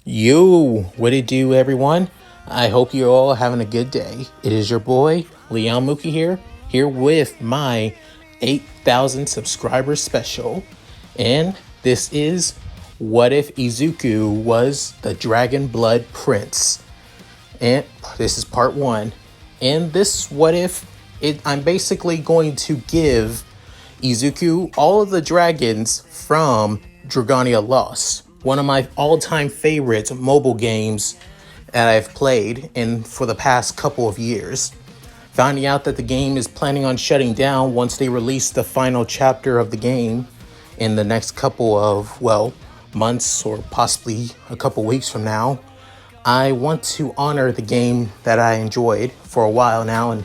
Yo, what it do, everyone? I hope you're all having a good day. It is your boy, Mooky here with my 8,000 subscribers special. And this is What If Izuku Was the Dragon Blood Prince? And this is part one. And this What If, I'm basically going to give Izuku all of the dragons from Dragalia Lost, one of my all-time favorite mobile games that I've played in for the past couple of years. Finding out that the game is planning on shutting down once they release the final chapter of the game in the next couple of, months or possibly a couple weeks from now, I want to honor the game that I enjoyed for a while now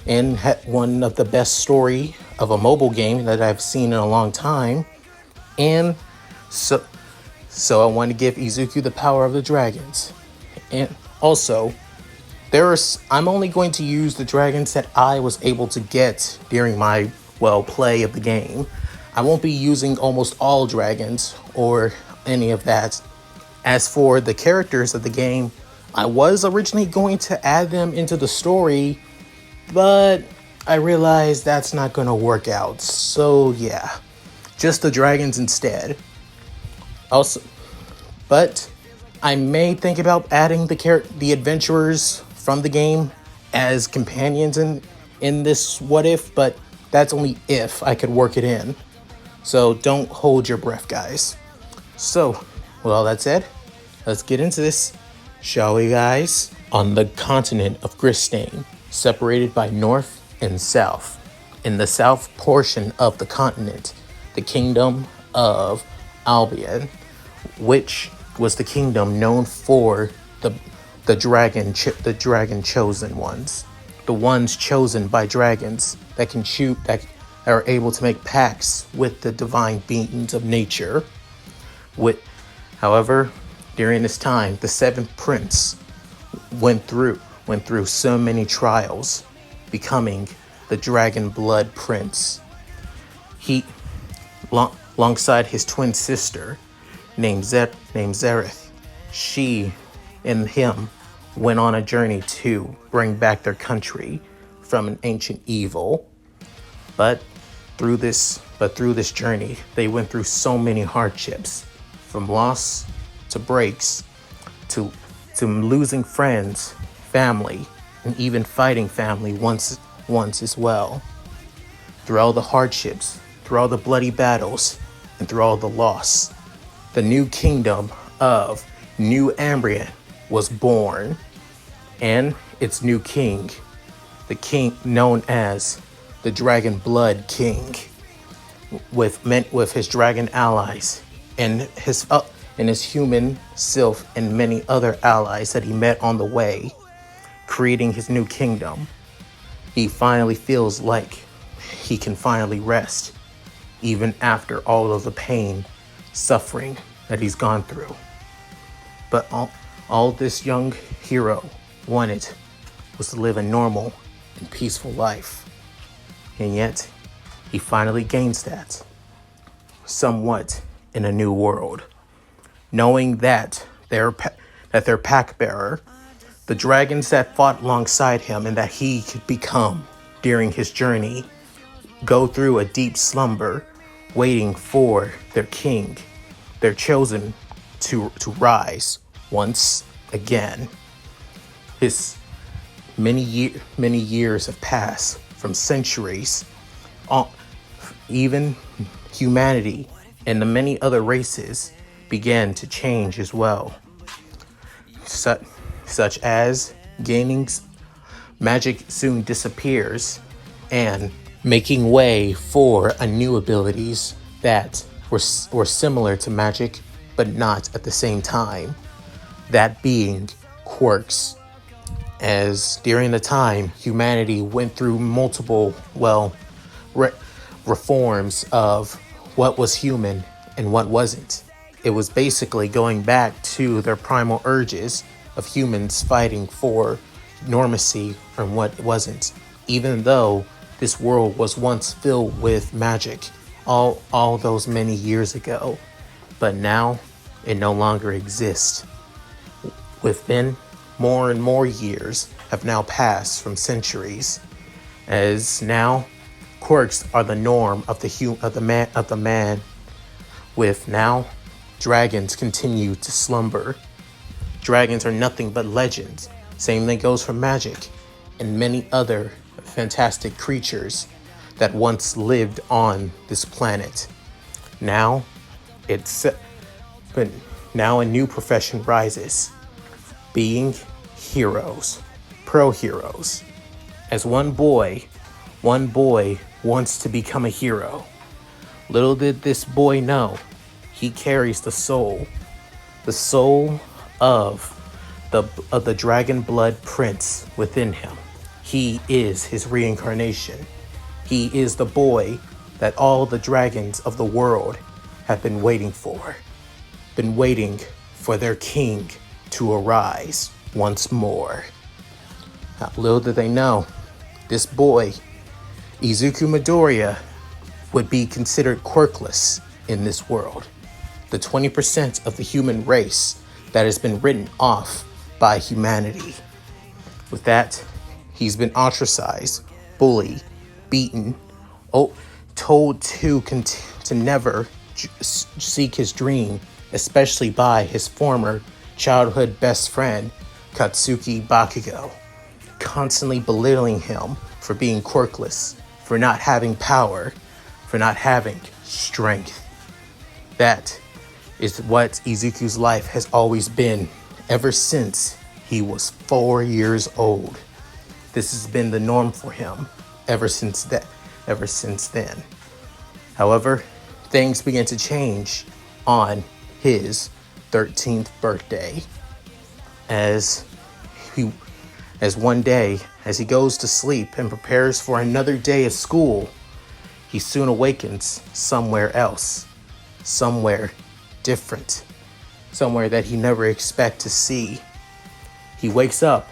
and had one of the best story of a mobile game that I've seen in a long time. And so I want to give Izuku the power of the dragons. And also, I'm only going to use the dragons that I was able to get during my, play of the game. I won't be using almost all dragons or any of that. As for the characters of the game, I was originally going to add them into the story, but I realized that's not going to work out. So yeah, just the dragons instead. Also, but I may think about adding the adventurers from the game as companions in this what if, but that's only if I could work it in. So don't hold your breath, guys. So, with all that said, let's get into this, shall we, guys? On the continent of Gristain, separated by north and south, in the south portion of the continent, the kingdom of Albion, which was the kingdom known for the dragon chosen ones, the ones chosen by dragons that can shoot, that are able to make pacts with the divine beings of nature. However, during this time, the seventh prince went through so many trials, becoming the Dragon Blood Prince. He, alongside his twin sister, named Zereth, she and him went on a journey to bring back their country from an ancient evil. But through this journey, they went through so many hardships, from loss to breaks, to losing friends, family, and even fighting family once as well. Through all the hardships, through all the bloody battles, and through all the loss, the new kingdom of New Ambrian was born, and its new king, the king known as the Dragon Blood King, with his dragon allies and his human sylph and many other allies that he met on the way, creating his new kingdom. He finally feels like he can finally rest, even after all of the pain, suffering that he's gone through. But all this young hero wanted was to live a normal and peaceful life. And yet, he finally gains that, somewhat in a new world, knowing that their pack bearer, the dragons that fought alongside him and that he could become during his journey, go through a deep slumber, waiting for their king, their chosen, to rise once again. His many years have passed, from centuries, even humanity and the many other races began to change as well. Such as gaining magic soon disappears and making way for a new abilities that were similar to magic but not at the same time, that being quirks. As during the time, humanity went through multiple, reforms of what was human and what wasn't. It was basically going back to their primal urges of humans fighting for normacy and what wasn't, even though this world was once filled with magic all those many years ago. But now it no longer exists. Within more and more years have now passed from centuries, as now quirks are the norm of the man. With now dragons continue to slumber. Dragons are nothing but legends. Same thing goes for magic and many other fantastic creatures that once lived on this planet. Now but now a new profession rises, being heroes, pro heroes. As one boy wants to become a hero. Little did this boy know, he carries the soul of the dragon blood prince within him. He is his reincarnation. He is the boy that all the dragons of the world have been waiting for their king to arise once more. Little did they know, this boy, Izuku Midoriya, would be considered quirkless in this world. The 20% of the human race that has been written off by humanity. With that, he's been ostracized, bullied, beaten, told to never seek his dream, especially by his former childhood best friend, Katsuki Bakugo, constantly belittling him for being quirkless, for not having power, for not having strength. That is what Izuku's life has always been ever since he was 4 years old. This has been the norm for him ever since then. However, things began to change on his 13th birthday as one day, as he goes to sleep and prepares for another day of school, he soon awakens somewhere else, somewhere different, somewhere that he never expected to see. He wakes up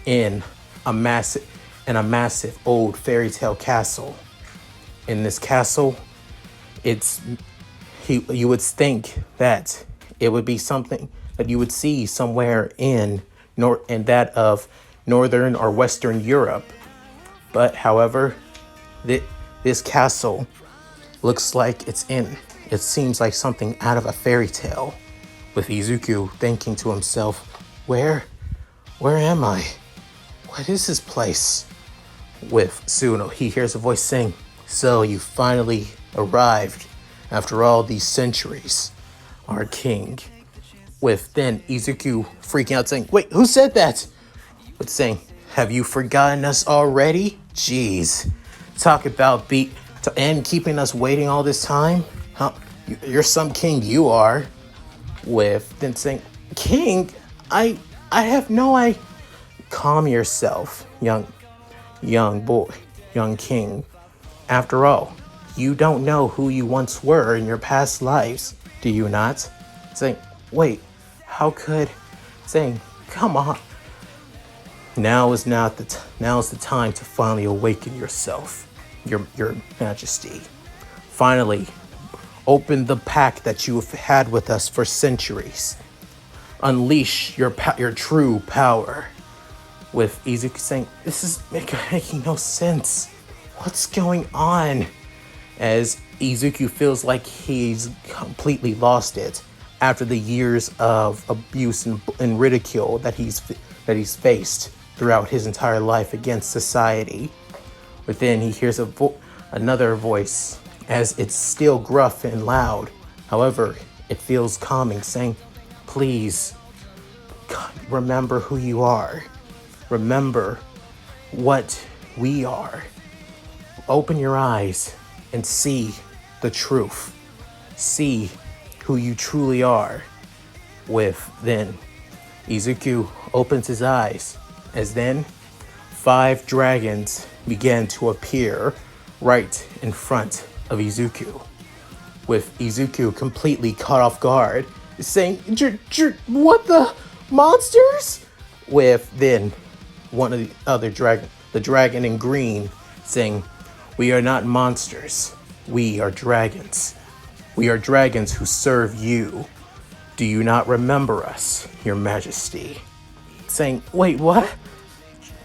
in a massive old fairy tale castle. In this castle, you would think that it would be something that you would see somewhere in that of Northern or Western Europe. But however, this castle looks like it seems like something out of a fairy tale, with Izuku thinking to himself, where am I? What is this place? With Suno, he hears a voice saying, so you finally arrived after all these centuries, our king. With then Izuku freaking out saying, wait, who said that? But saying, have you forgotten us already? Jeez, talk about keeping us waiting all this time? Huh? You're some king, you are. With then saying, king, I have no idea. Calm yourself, young boy, young king. After all, you don't know who you once were in your past lives, do you not? Saying, wait, how could? Saying, come on. Now is the time to finally awaken yourself, your majesty. Finally, open the pack that you have had with us for centuries. Unleash your true power. With Izuku saying, this is making no sense. What's going on? As Izuku feels like he's completely lost it after the years of abuse and ridicule that he's faced throughout his entire life against society. Within, he hears another voice, as it's still gruff and loud. However, it feels calming, saying, please, remember who you are. Remember what we are. Open your eyes and see the truth. See who you truly are. With then, Izuku opens his eyes, as then 5 dragons began to appear right in front of Izuku. With Izuku completely caught off guard, saying, what the monsters? With then one of the other the dragon in green, saying, we are not monsters, we are dragons. We are dragons who serve you. Do you not remember us, your majesty? Saying, wait, what?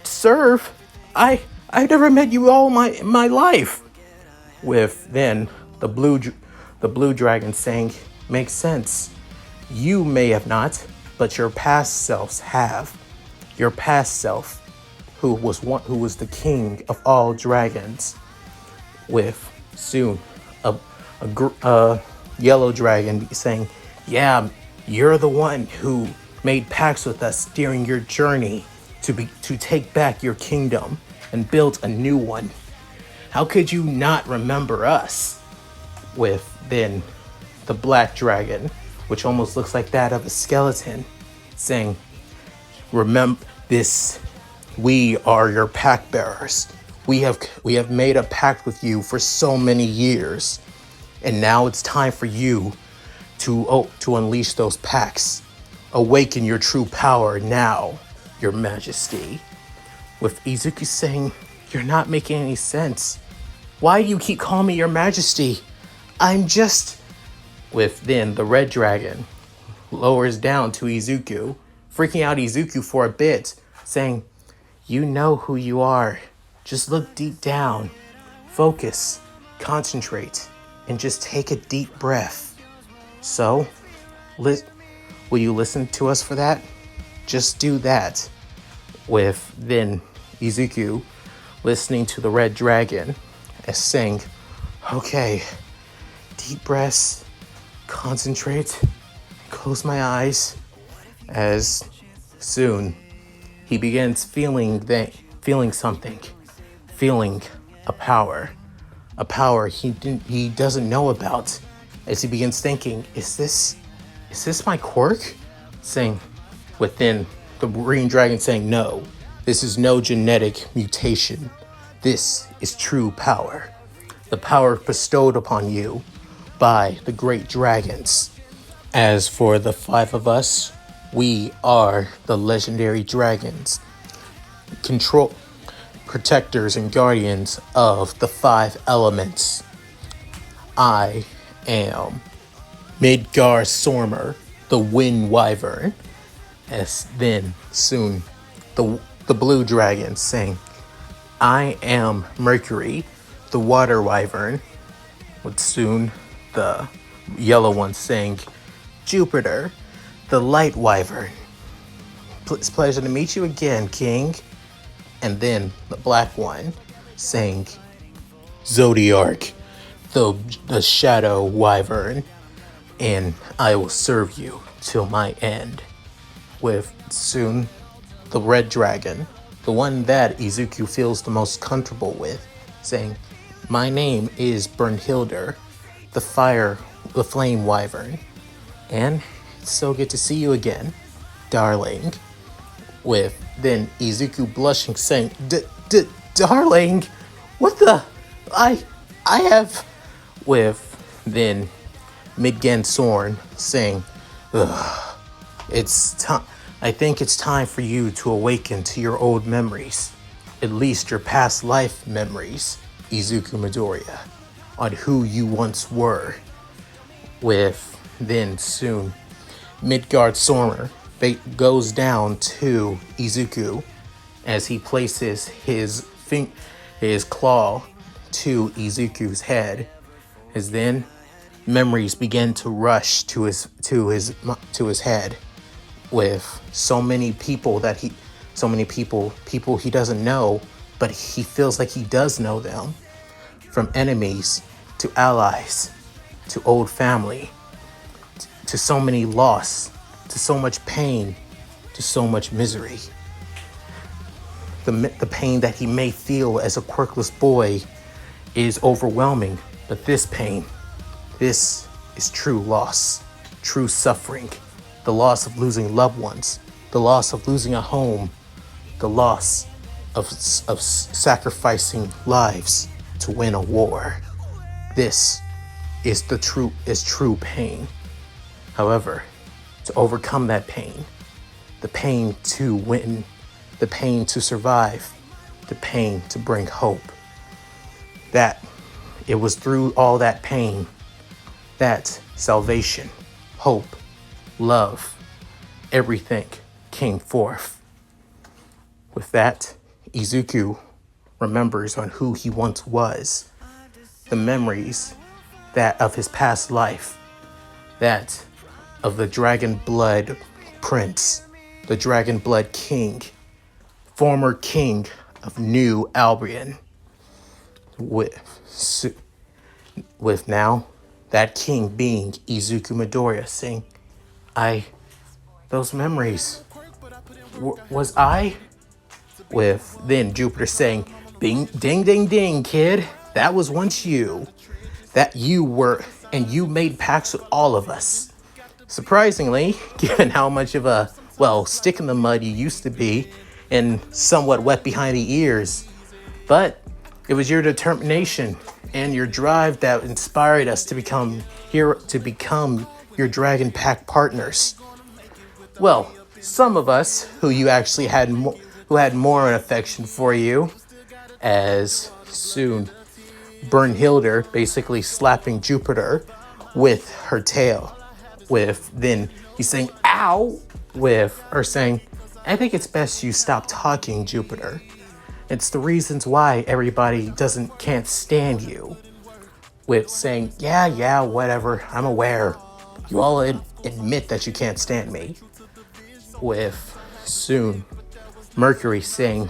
Serve? I never met you all my life. With then the blue dragon saying, makes sense. You may have not, but your past selves have. Your past self, who was the king of all dragons. With soon a yellow dragon saying, yeah, you're the one who made pacts with us during your journey to take back your kingdom and build a new one. How could you not remember us? With then the black dragon, which almost looks like that of a skeleton, saying, remember this, we are your pact bearers. We have made a pact with you for so many years, and now it's time for you to unleash those pacts. Awaken your true power now, your majesty. With Izuku saying, you're not making any sense. Why do you keep calling me your majesty? I'm just... With then the red dragon lowers down to Izuku, freaking out Izuku for a bit, saying, you know who you are. Just look deep down, focus, concentrate, and just take a deep breath. So, will you listen to us for that? Just do that. With then Izuku listening to the red dragon as saying, okay, deep breaths, concentrate, close my eyes, as soon he begins feeling something, feeling a power he doesn't know about, as he begins thinking, is this my quirk? Saying, within the green dragon saying, no, this is no genetic mutation. This is true power. The power bestowed upon you by the great dragons. As for the 5 of us, we are the legendary dragons, control protectors and guardians of the 5 elements. I am Midgar Sormer, the Wind Wyvern. As then soon the blue dragon saying, I am Mercury, the Water Wyvern. With soon the yellow one saying, Jupiter, the Light Wyvern. It's a pleasure to meet you again, King. And then the black one saying, Zodiark, the Shadow Wyvern, and I will serve you till my end. With soon the red dragon, the one that Izuku feels the most comfortable with, saying, my name is Brunhilder, the Flame Wyvern, and it's so good to see you again, darling. With then Izuku blushing, saying, darling, what the, I have, with then Midgen Sorn saying, ugh, I think it's time for you to awaken to your old memories, at least your past life memories, Izuku Midoriya, on who you once were. With then soon Midgard Sormer goes down to Izuku as he places his claw to Izuku's head, as then memories begin to rush to his head, with so many people he doesn't know, but he feels like he does know them, from enemies to allies to old family, to so many loss, to so much pain, to so much misery. The pain that he may feel as a quirkless boy is overwhelming, but this pain, this is true loss, true suffering, the loss of losing loved ones, the loss of losing a home, the loss of sacrificing lives to win a war. This is true pain. However, to overcome that pain, the pain to win, the pain to survive, the pain to bring hope, that it was through all that pain that salvation, hope, love, everything came forth. With that, Izuku remembers on who he once was, the memories that of his past life, that of the Dragon Blood Prince, the Dragon Blood King, former king of New Albion, with now that king being Izuku Midoriya, saying, those memories, was I? With then Jupiter saying, bing, ding, ding, ding, kid, that was once you. That you were, and you made pacts with all of us. Surprisingly, given how much of a, stick in the mud you used to be, and somewhat wet behind the ears. But it was your determination and your drive that inspired us to become your Dragon Pack partners. Well, some of us who you actually had who had more an affection for you, as soon Brunhilde basically slapping Jupiter with her tail, with then he's saying ow, with her saying, I think it's best you stop talking, Jupiter. It's the reasons why everybody can't stand you. With saying, yeah, whatever, I'm aware. You all admit that you can't stand me. With soon Mercury saying,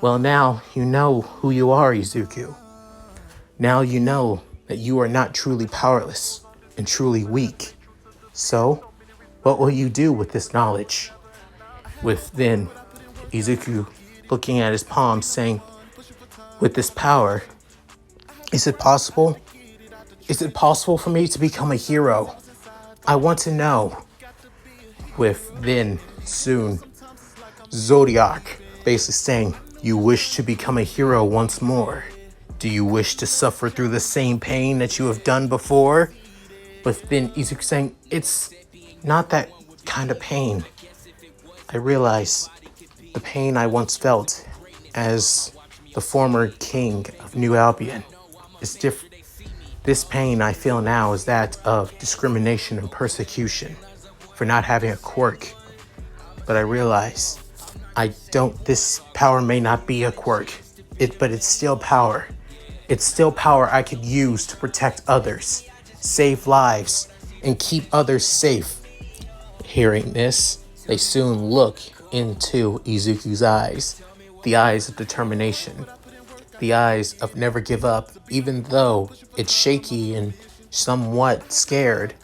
well, now you know who you are, Izuku. Now you know that you are not truly powerless and truly weak. So, what will you do with this knowledge? With then Izuku looking at his palm saying, with this power, is it possible? Is it possible for me to become a hero? I want to know. With then soon Zodiac basically saying, you wish to become a hero once more. Do you wish to suffer through the same pain that you have done before? But then Izuku saying, it's not that kind of pain. I realize the pain I once felt as the former king of New Albion is different. This pain I feel now is that of discrimination and persecution for not having a quirk. But I realize this power may not be a quirk, but it's still power. It's still power I could use to protect others, save lives, and keep others safe. Hearing this, they soon look into Izuku's eyes, the eyes of determination, the eyes of never give up, even though it's shaky and somewhat scared.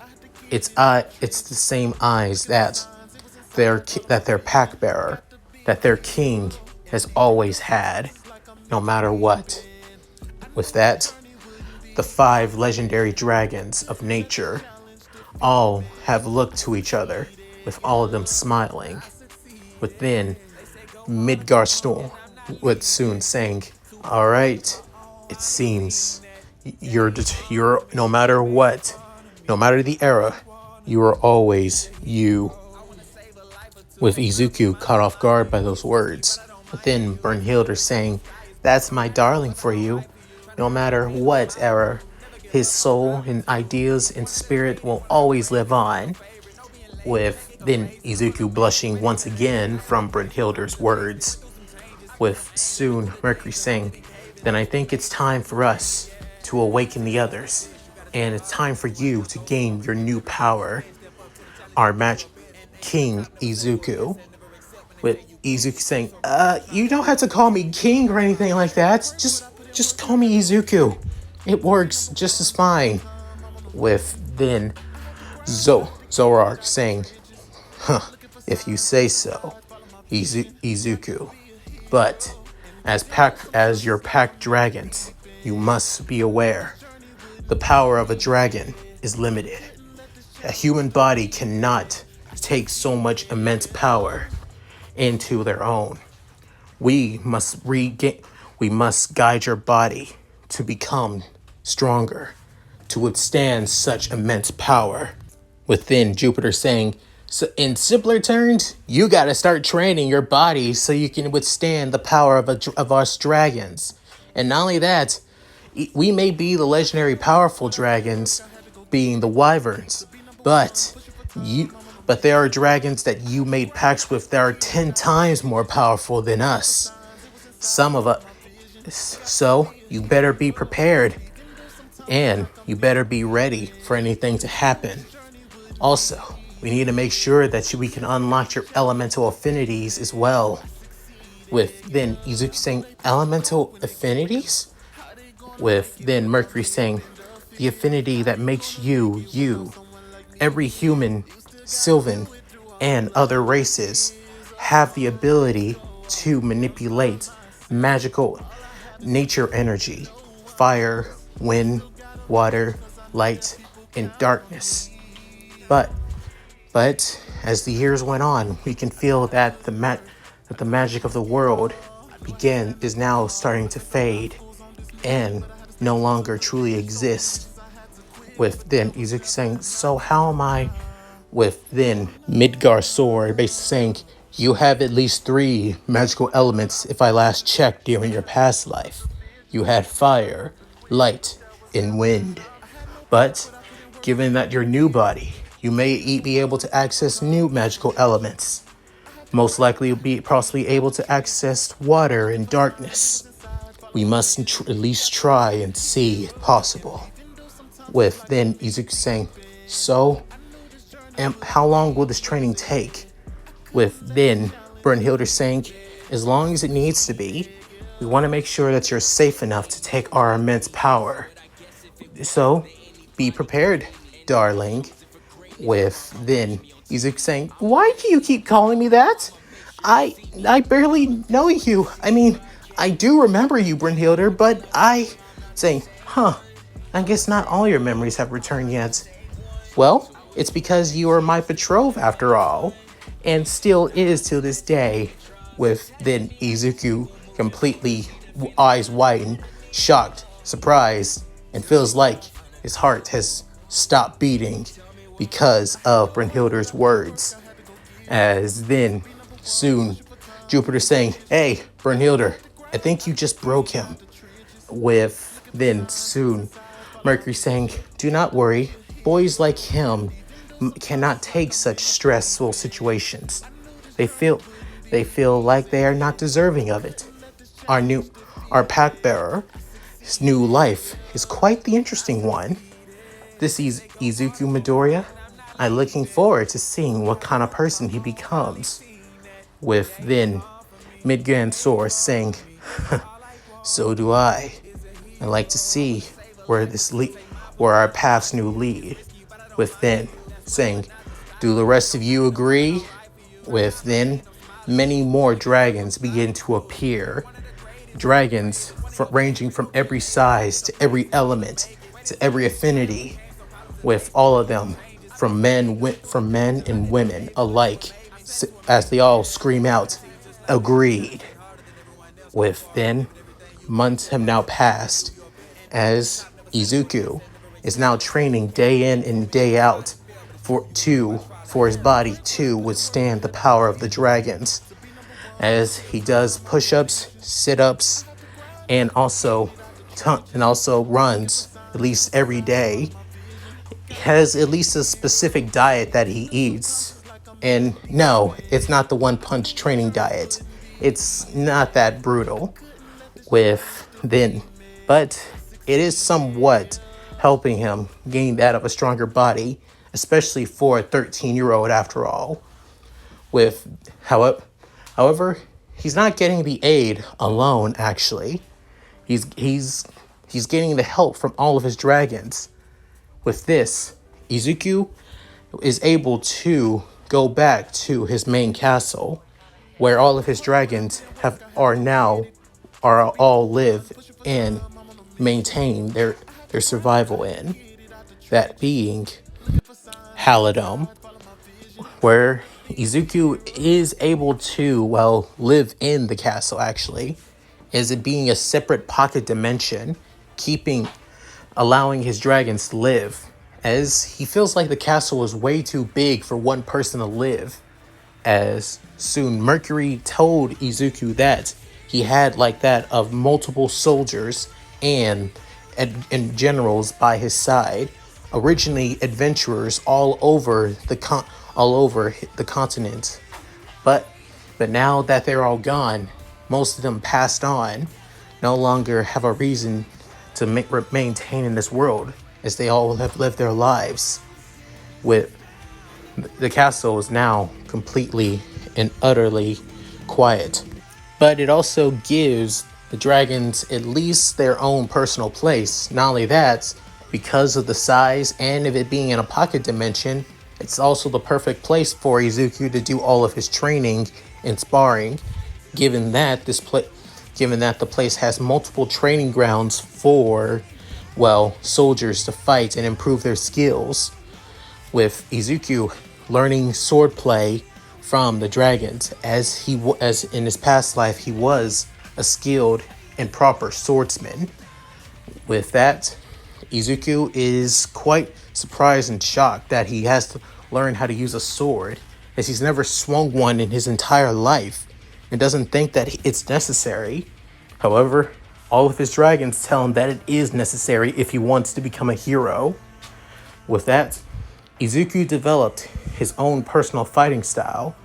It's the same eyes that their pack bearer, that their king has always had, no matter what. With that, the 5 legendary dragons of nature all have looked to each other, with all of them smiling. Within, Midgar Storm would soon saying, all right, it seems you're no matter what, no matter the era, you are always you. With Izuku caught off guard by those words, within Brunhilde saying, that's my darling for you. No matter what era, his soul and ideas and spirit will always live on. With then Izuku blushing once again from Brunhilde's words. With soon Mercury saying, then I think it's time for us to awaken the others. And it's time for you to gain your new power. Our match King Izuku. With Izuku saying, you don't have to call me king or anything like that. Just call me Izuku. It works just as fine. With then Zorark saying, if you say so, Izuku. But as your pack dragons, you must be aware. The power of a dragon is limited. A human body cannot take so much immense power into their own. We must guide your body to become stronger, to withstand such immense power. Within Jupiter saying, so in simpler terms, you got to start training your body so you can withstand the power of us dragons. And not only that, we may be the legendary powerful dragons, being the wyverns, but But there are dragons that you made pacts with that are 10 times more powerful than us. Some of us. So you better be prepared. And you better be ready for anything to happen. Also, we need to make sure that we can unlock your elemental affinities as well. With then Izuku saying elemental affinities? With then Mercury saying the affinity that makes you, you. Every human, Sylvan, and other races have the ability to manipulate magical nature energy, fire, wind, water, light, and darkness. But as the years went on, we can feel that the magic of the world is now starting to fade and no longer truly exist. With then Izuku saying, so how am I? With then Midgar Sword basically saying, you have at least 3 magical elements if I last checked during your past life. You had fire, light, and wind. But given that your new body, you may be able to access new magical elements. Most likely you'll be possibly able to access water and darkness. We must at least try and see if possible. With then Izuku saying, so, how long will this training take? With then Brunhilde saying, as long as it needs to be, we want to make sure that you're safe enough to take our immense power. So, be prepared, darling. With then Izuku saying, why do you keep calling me that? I barely know you. I mean, I do remember you, Brunhilde, but saying, I guess not all your memories have returned yet. Well, it's because you are my betrothed after all, and still is to this day. With then Izuku completely eyes wide, shocked, surprised, and feels like his heart has stopped beating because of Brunhilde's words. As then soon Jupiter saying, hey, Brunhilde, I think you just broke him. With then soon Mercury saying, do not worry, boys like him cannot take such stressful situations. They feel like they are not deserving of it. Our pack bearer, his new life is quite the interesting one. This is Izuku Midoriya. I'm looking forward to seeing what kind of person he becomes. With then Midgar Sword saying, so do I. I'd like to see where our paths new lead. With then saying, do the rest of you agree? With then many more dragons begin to appear. Dragons ranging from every size to every element to every affinity. With all of them from men and women alike, as they all scream out, agreed. With then months have now passed as Izuku is now training day in and day out for his body to withstand the power of the dragons, as he does push-ups, sit-ups, and also runs at least every day. He has at least a specific diet that he eats, and no, it's not the one punch training diet. It's not that brutal. But it is somewhat helping him gain that of a stronger body, especially for a 13-year-old after all. However, he's not getting the aid alone, actually. He's getting the help from all of his dragons. With this, Izuku is able to go back to his main castle, where all of his dragons all live and maintain their survival in. That being Halidome, where Izuku is able to, live in the castle actually, as it being a separate pocket dimension, allowing his dragons to live, as he feels like the castle is way too big for one person to live. As soon Mercury told Izuku that he had like that of multiple soldiers and generals by his side, originally adventurers all over all over the continent. But now that they're all gone, most of them passed on, no longer have a reason to maintain in this world, as they all have lived their lives. With the castle is now completely and utterly quiet. But it also gives the dragons at least their own personal place. Not only that, because of the size and of it being in a pocket dimension, it's also the perfect place for Izuku to do all of his training and sparring, given that the place has multiple training grounds for, well, soldiers to fight and improve their skills. With Izuku learning swordplay from the dragons, as in his past life he was a skilled and proper swordsman. With that, Izuku is quite surprised and shocked that he has to learn how to use a sword, as he's never swung one in his entire life and doesn't think that it's necessary. However, all of his dragons tell him that it is necessary if he wants to become a hero. With that, Izuku developed his own personal fighting style,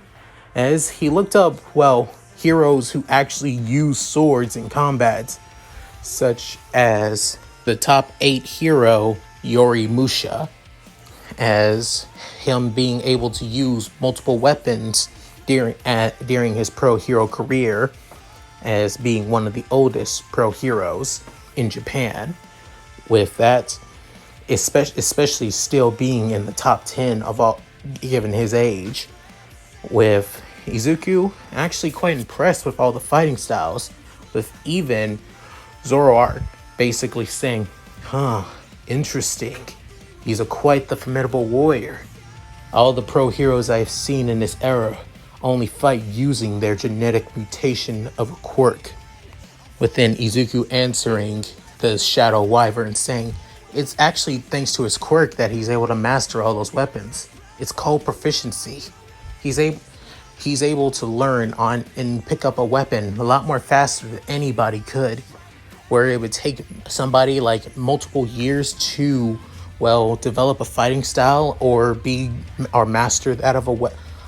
as he looked up, well, heroes who actually use swords in combat, such as the top 8 hero Yorimusha, as him being able to use multiple weapons during his pro hero career, as being one of the oldest pro heroes in Japan. With that, especially still being in the top 10 of all, given his age. With Izuku actually quite impressed with all the fighting styles, with even Zoroark basically saying, interesting. He's quite the formidable warrior. All the pro heroes I've seen in this era only fight using their genetic mutation of a quirk. Within Izuku answering the Shadow Wyvern saying, it's actually thanks to his quirk that he's able to master all those weapons. It's called proficiency. He's able to learn on and pick up a weapon a lot more faster than anybody could, where it would take somebody like multiple years to, well, develop a fighting style or master that of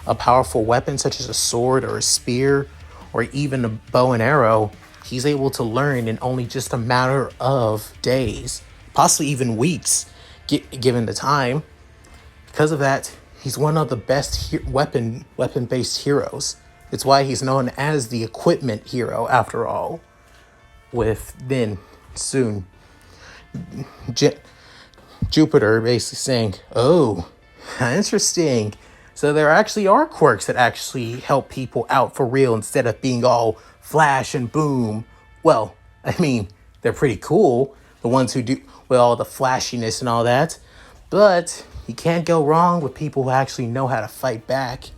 a powerful weapon such as a sword or a spear or even a bow and arrow. He's able to learn in only just a matter of days, possibly even weeks, given the time. Because of that, he's one of the best weapon-based heroes. It's why he's known as the equipment hero, after all. With then, soon, Jupiter basically saying, oh, interesting. So there actually are quirks that actually help people out for real instead of being all flash and boom. Well, I mean, they're pretty cool, the ones who do, well, all the flashiness and all that. But you can't go wrong with people who actually know how to fight back.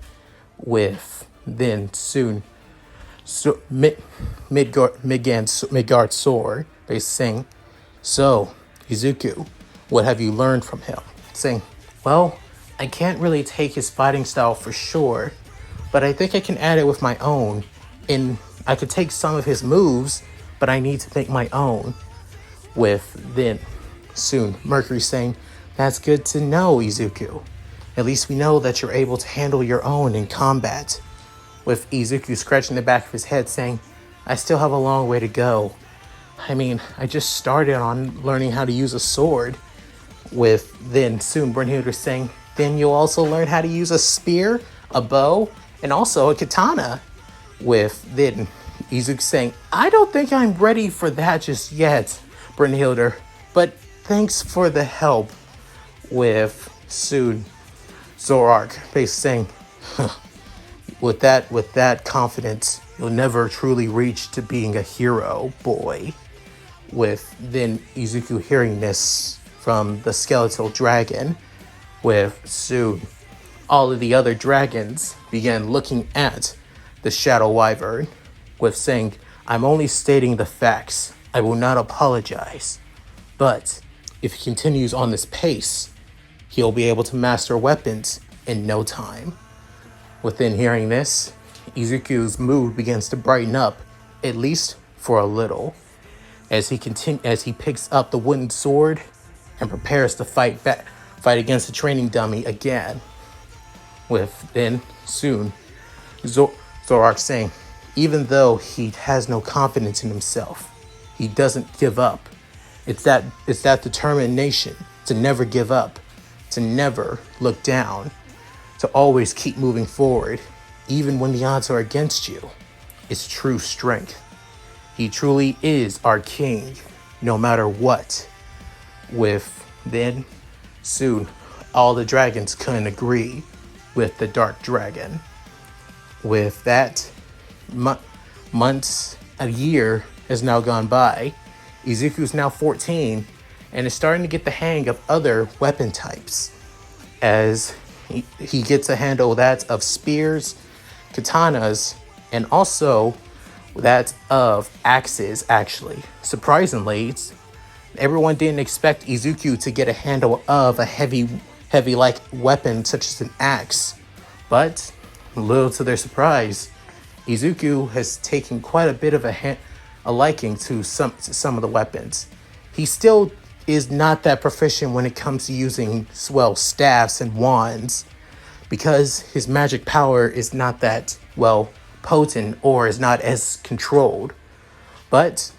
With then soon, so Midgard's sword, basically saying, so, Izuku, what have you learned from him? Saying, well, I can't really take his fighting style for sure, but I think I can add it with my own. And I could take some of his moves, but I need to make my own. With then soon Mercury saying, that's good to know, Izuku. At least we know that you're able to handle your own in combat. With Izuku scratching the back of his head saying, I still have a long way to go. I mean, I just started on learning how to use a sword. With then soon Brunhilde saying, then you'll also learn how to use a spear, a bow, and also a katana. With then Izuku saying, I don't think I'm ready for that just yet, Brunhilde, but thanks for the help. With soon Zoroark basically saying, with that confidence, you'll never truly reach to being a hero, boy. With then Izuku hearing this from the skeletal dragon. With soon all of the other dragons began looking at the Shadow Wyvern, with saying, I'm only stating the facts. I will not apologize. But if he continues on this pace, he'll be able to master weapons in no time. Within hearing this, Izuku's mood begins to brighten up, at least for a little, as he picks up the wooden sword and prepares to fight against the training dummy again. with then soon Zorak saying, even though he has no confidence in himself, he doesn't give up. It's that determination to never give up, to never look down, to always keep moving forward, even when the odds are against you. It's true strength. He truly is our king, no matter what. With then soon, all the dragons couldn't agree with the dark dragon. With that, months, a year has now gone by. Izuku's now 14 and is starting to get the hang of other weapon types, as he gets a handle that of spears, katanas, and also that of axes, actually. Surprisingly, everyone didn't expect Izuku to get a handle of a heavy like weapon such as an axe. But, little to their surprise, Izuku has taken quite a bit of a liking to some of the weapons. He still is not that proficient when it comes to using, well, staffs and wands, because his magic power is not that, well, potent or is not as controlled. But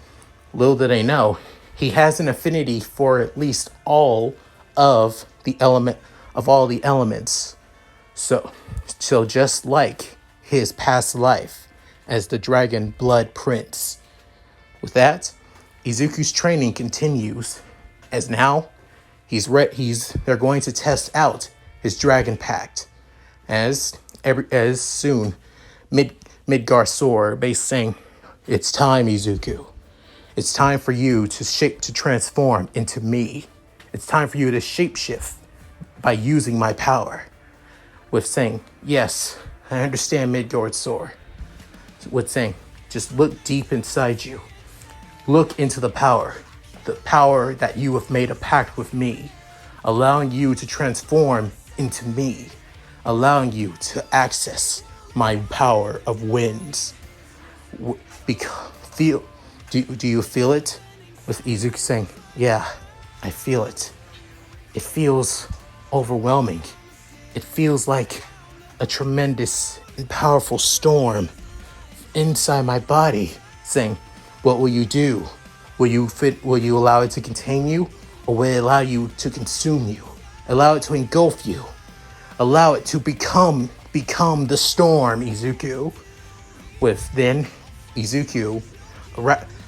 little do they know, he has an affinity for at least all of the elements. So just like his past life as the Dragon Blood Prince. With that, Izuku's training continues, as now they're going to test out his Dragon Pact, as soon Midgar Soar base saying, "It's time, Izuku. It's time for you to transform into me. It's time for you to shapeshift by using my power." With saying, "Yes, I understand, Midgard Soar." With saying, "Just look deep inside you. Look into the power that you have made a pact with me, allowing you to transform into me, allowing you to access my power of winds." Do you feel it? With Izuku saying, "Yeah, I feel it. It feels overwhelming. It feels like a tremendous and powerful storm inside my body." Saying, "What will you do? Will you allow it to contain you, or will it allow you to consume you? Allow it to engulf you. Allow it to become the storm, Izuku." With then, Izuku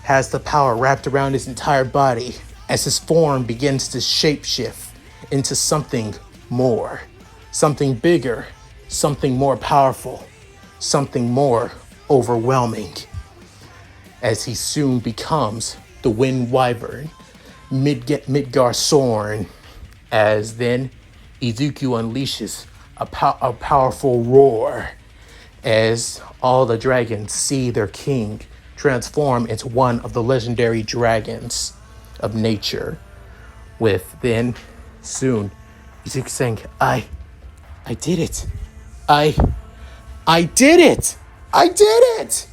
has the power wrapped around his entire body as his form begins to shapeshift into something more, something bigger, something more powerful, something more overwhelming, as he soon becomes the Wind Wyvern, Midgar Soren, as then Izuku unleashes a powerful roar, as all the dragons see their king transform into one of the legendary dragons of nature. With then soon Izuku saying, I did it. I did it. I did it.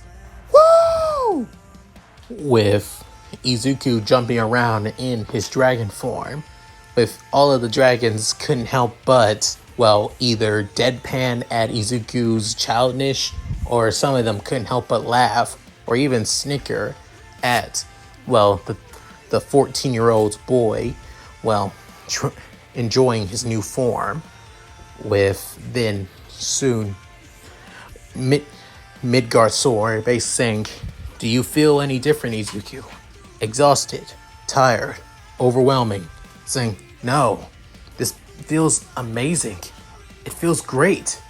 Woo! With Izuku jumping around in his dragon form, with all of the dragons couldn't help but, well, either deadpan at Izuku's childish, or some of them couldn't help but laugh or even snicker at, well, the 14-year-old boy, well, enjoying his new form. With then soon Midgar Soar basically saying, "Do you feel any different, Izuku? Exhausted, tired, overwhelming?" Saying, "No, this feels amazing. It feels great.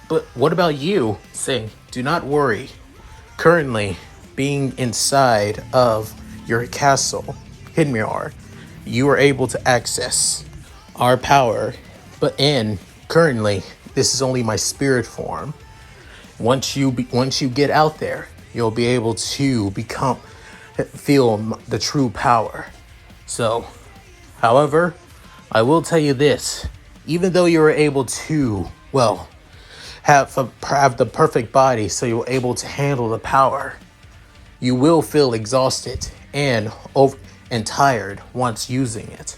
But what about you?" Saying, "Do not worry. Currently, being inside of your castle, Hidmir, you are able to access our power. But currently, this is only my spirit form. Once you get out there, you'll be able to feel the true power. So, however, I will tell you this: even though you were able to, well, have the perfect body, so you're able to handle the power, you will feel exhausted and tired once using it.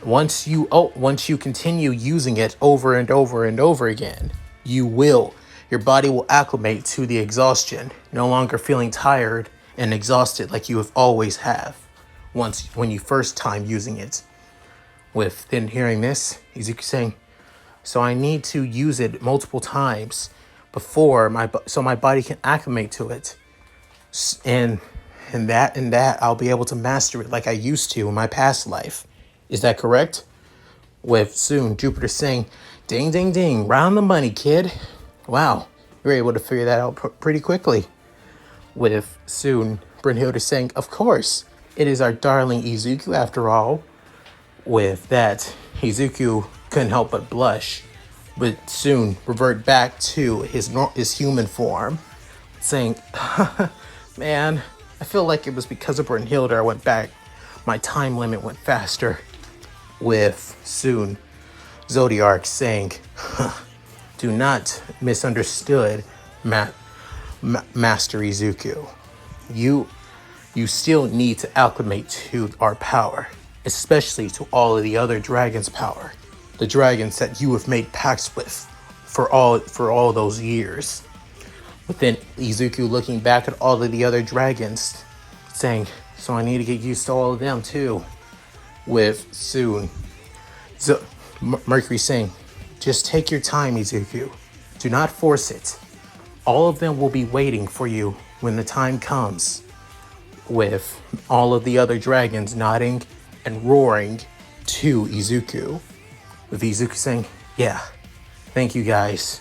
Once you continue using it over and over and over again, your body will acclimate to the exhaustion, no longer feeling tired and exhausted like you have always have when you first time using it. With then hearing this, Izuku saying, so I need to use it multiple times before so my body can acclimate to it. And that I'll be able to master it like I used to in my past life. Is that correct? With soon Jupiter saying, ding, ding, ding, round the money, kid. Wow, you're able to figure that out pretty quickly. With soon Brynhilde saying, of course, it is our darling Izuku after all. With that, Izuku couldn't help but blush, but soon revert back to his human form, saying, man, I feel like it was because of Brynhilde I went back. My time limit went faster. With soon Zodiac saying, do not misunderstood Master Izuku. You still need to acclimate to our power, especially to all of the other dragons' power. The dragons that you have made pacts with for all those years. But then Izuku looking back at all of the other dragons, saying, so I need to get used to all of them too. With soon Mercury saying, just take your time, Izuku. Do not force it. All of them will be waiting for you when the time comes. With all of the other dragons nodding and roaring to Izuku. With Izuku saying, yeah, thank you guys.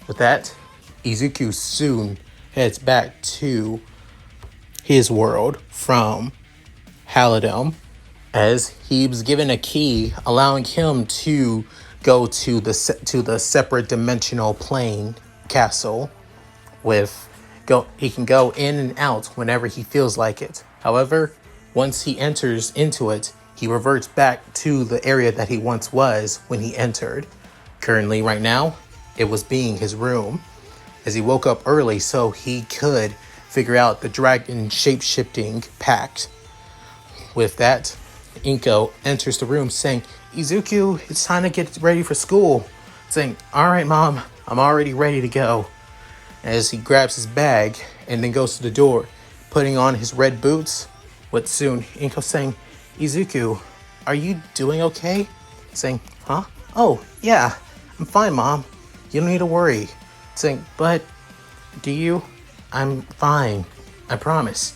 With that, Izuku soon heads back to his world from Halidom, as he was given a key allowing him to go to the separate dimensional plane castle. He can go in and out whenever he feels like it. However, once he enters into it, he reverts back to the area that he once was when he entered. Currently, right now, it was being his room, as he woke up early so he could figure out the dragon shape-shifting pact. With that, Inko enters the room saying, Izuku, it's time to get ready for school. Saying, all right, Mom, I'm already ready to go. As he grabs his bag and then goes to the door, putting on his red boots. With soon Inko saying, Izuku, are you doing okay? Saying, huh? Oh, yeah, I'm fine, Mom. You don't need to worry. Saying, but do you? I'm fine. I promise.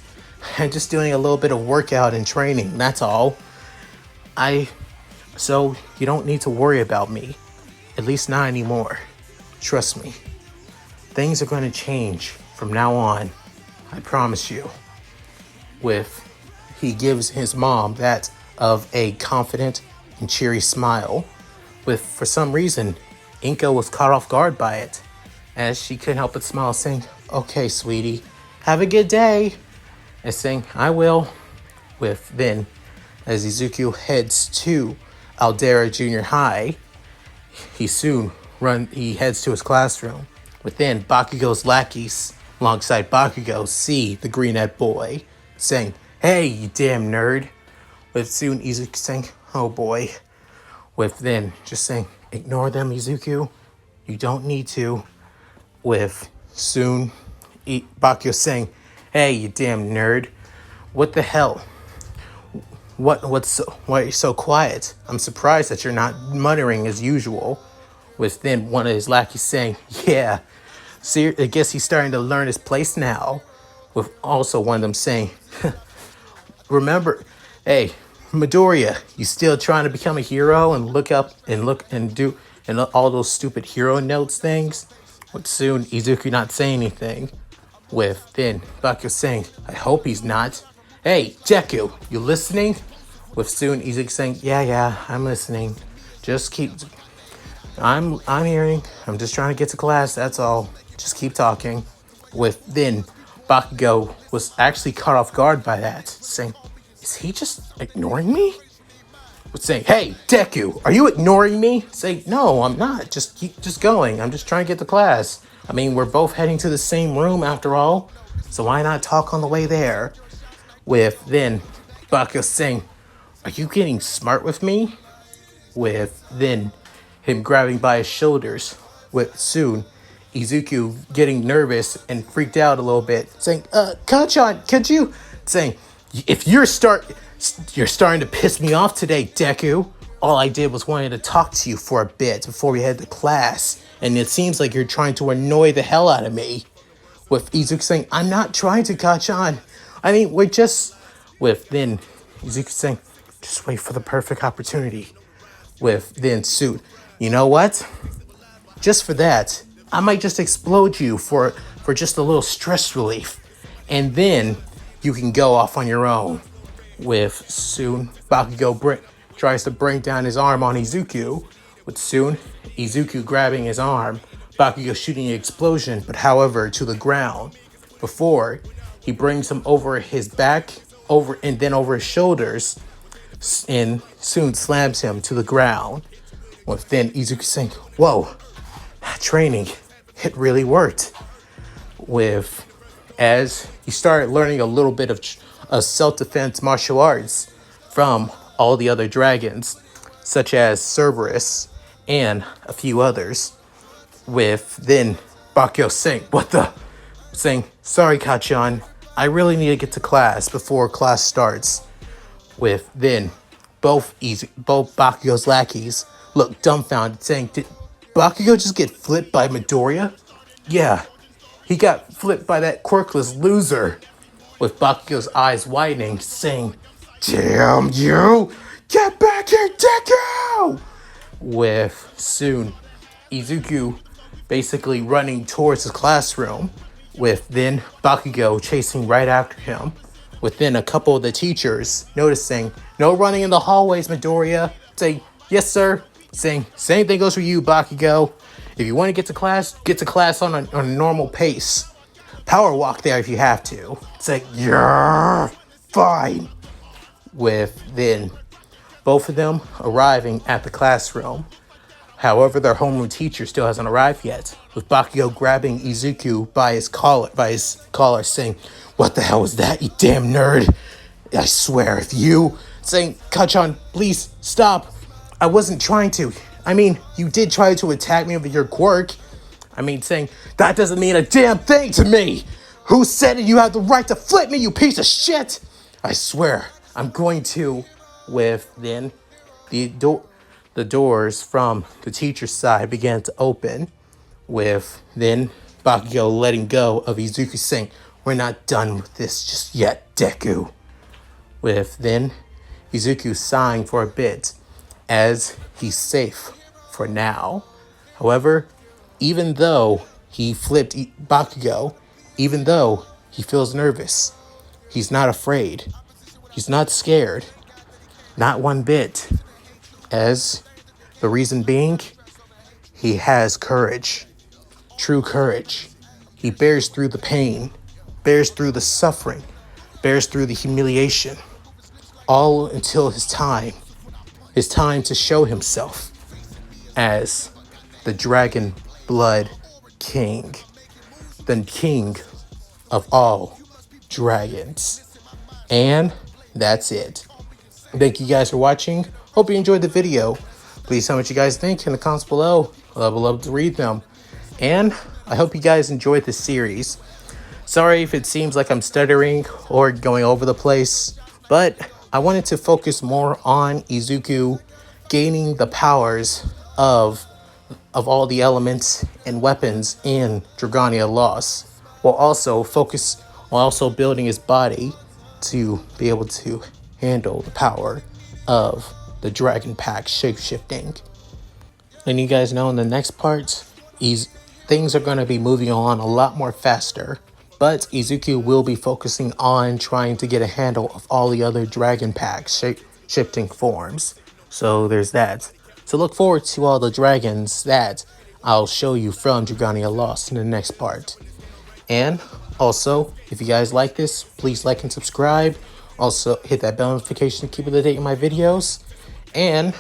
I'm just doing a little bit of workout and training, that's all. So you don't need to worry about me. At least not anymore. Trust me. Things are going to change from now on. I promise you. He gives his mom that of a confident and cheery smile. For some reason, Inko was caught off guard by it, as she couldn't help but smile, saying, okay, sweetie, have a good day. And saying, I will. Then, as Izuku heads to Aldera Junior High, he heads to his classroom. Within, Bakugo's lackeys, alongside Bakugo, see the green-eyed boy, saying, hey, you damn nerd. Soon Izuku saying, oh boy. Then, just saying, ignore them, Izuku. You don't need to. Soon Bakugo saying, hey, you damn nerd. What the hell? Why are you so quiet? I'm surprised that you're not muttering as usual. Then one of his lackeys saying, yeah, see, I guess he's starting to learn his place now. With also one of them saying, remember, hey, Midoriya, you still trying to become a hero and look and do all those stupid hero notes things? Soon Izuku not saying anything. Then Bakugo saying, I hope he's not. Hey, Deku, you listening? Soon Izuku saying, yeah, I'm listening. I'm hearing. I'm just trying to get to class, that's all. Just keep talking. Then Bakugo was actually caught off guard by that, saying, is he just ignoring me? Saying, hey, Deku, are you ignoring me? Say, no, I'm not. Just keep going. I'm just trying to get to class. I mean, we're both heading to the same room after all, so why not talk on the way there? Then Bakugo saying, are you getting smart with me? With then him grabbing by his shoulders, with soon Izuku getting nervous and freaked out a little bit, saying, Kachan, could you? Saying, if you're starting to piss me off today, Deku. All I did was wanted to talk to you for a bit before we head to class, and it seems like you're trying to annoy the hell out of me. With Izuku saying, I'm not trying to, Kachan. I mean, we're just... With then Izuku saying, just wait for the perfect opportunity. With then Suit, you know what? Just for that, I might just explode you for just a little stress relief. And then you can go off on your own. With soon, Bakugo tries to bring down his arm on Izuku. With soon, Izuku grabbing his arm, Bakugo shooting an explosion, but however, to the ground. Before, he brings him over his back, and then over his shoulders, and soon slams him to the ground. With then Izuku saying, whoa, training, it really worked. With as he started learning a little bit of self-defense martial arts from all the other dragons, such as Cerberus and a few others. With then Bakugo saying, sorry, Kachan, I really need to get to class before class starts. With then both Bakugo's lackeys look dumbfounded, saying, did Bakugo just get flipped by Midoriya? Yeah, he got flipped by that quirkless loser. With Bakugo's eyes widening, saying, damn you! Get back here, Deku! With soon Izuku basically running towards his classroom, with then Bakugo chasing right after him. Within a couple of the teachers noticing, no running in the hallways, Midoriya, saying, yes sir, saying, same thing goes for you, Bakugo. If you want to get to class on a normal pace. Power walk there if you have to. Say, yeah, fine. With then both of them arriving at the classroom. However, their homeroom teacher still hasn't arrived yet, with Bakugo grabbing Izuku by his collar, saying, what the hell was that, you damn nerd? I swear, if you... Saying, Kachan, please, stop. I wasn't trying to. I mean, you did try to attack me with your quirk. I mean, saying, that doesn't mean a damn thing to me. Who said it? You have the right to flip me, you piece of shit. I swear, I'm going to... With then the doors from the teacher's side began to open, with then Bakugo letting go of Izuku, saying, we're not done with this just yet, Deku. With then Izuku sighing for a bit, as he's safe for now. However, even though he flipped Bakugo, even though he feels nervous, he's not afraid. He's not scared. Not one bit. As the reason being, he has courage. True courage. He bears through the pain, bears through the suffering, bears through the humiliation, all until his time to show himself as the Dragon Blood King, the king of all dragons. And that's it. Thank you guys for watching. Hope you enjoyed the video. Please tell me what you guys think in the comments below. I would love to read them. And I hope you guys enjoyed this series. Sorry if it seems like I'm stuttering or going over the place, but I wanted to focus more on Izuku gaining the powers of all the elements and weapons in Dragalia Lost, while also building his body to be able to handle the power of the Dragon Pack shapeshifting. And you guys know in the next part, things are going to be moving on a lot more faster, but Izuku will be focusing on trying to get a handle of all the other Dragon Pack shifting forms. So there's that. So look forward to all the dragons that I'll show you from Dragalia Lost in the next part. And also, if you guys like this, please like and subscribe. Also, hit that bell notification to keep up to date with my videos. And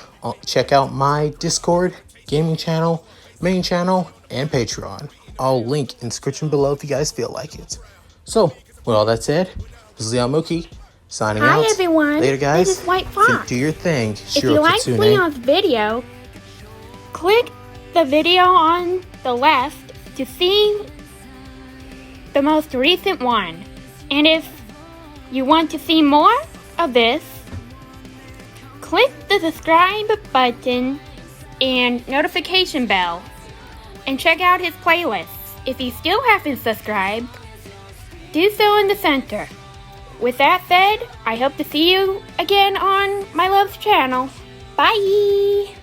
check out my Discord, gaming channel, main channel, and Patreon. I'll link in the description below if you guys feel like it. So, with all that said, this is Mooky, Signing out. Hi everyone, Later, guys. this is White Fox. Do your thing. If you like Leon's video, click the video on the left to see the most recent one. And if you want to see more of this, click the subscribe button and notification bell and check out his playlists. If you still haven't subscribed, do so in the center. With that said, I hope to see you again on my love's channel. Bye!